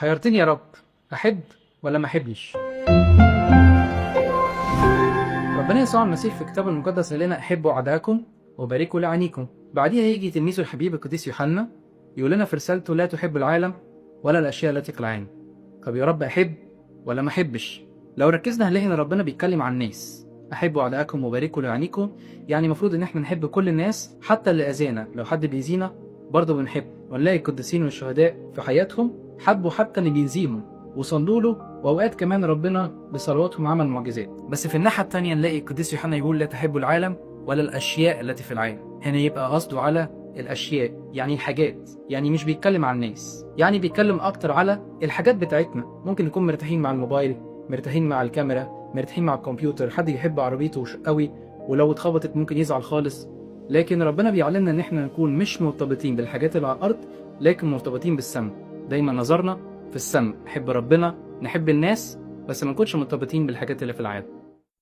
حيرتني يا رب، أحب ولا ما أحبش؟ ربنا يسوع المسيح في كتابه المقدس قال لنا احبوا أعداءكم وباركوا لعينيكم. بعديها يجي تلميذه الحبيب القديس يوحنا يقول لنا في رسالته لا تحب العالم ولا الأشياء التي في العالم. طب يا رب أحب ولا ما أحبش؟ لو ركزنا هنلاقي إن ربنا بيتكلم عن الناس. أحبوا أعداءكم وباركوا لعينيكم، يعني المفروض إن إحنا نحب كل الناس حتى اللي أذانا. لو حد بيزينا برضه بنحب، ونلاقي القديسين والشهداء في حياتهم حبوا حتى اللي بيزيهم وصلوا له، واوقات كمان ربنا بصلواتهم عمل معجزات. بس في الناحيه الثانيه نلاقي القديس يوحنا يقول لا تحبوا العالم ولا الاشياء التي في العالم. هنا يبقى قصده على الاشياء، يعني الحاجات، يعني مش بيتكلم عن الناس، يعني بيتكلم اكتر على الحاجات بتاعتنا. ممكن نكون مرتاحين مع الموبايل، مرتاحين مع الكاميرا، مرتاحين مع الكمبيوتر. حد يحب عربيته قوي ولو اتخبطت ممكن يزعل خالص. لكن ربنا بيعلمنا ان احنا نكون مش مرتبطين بالحاجات اللي على الارض، لكن مرتبطين بالسماء. دايما نظرنا في السماء، نحب ربنا، نحب الناس، بس ما نكونش مرتبطين بالحاجات اللي في العالم.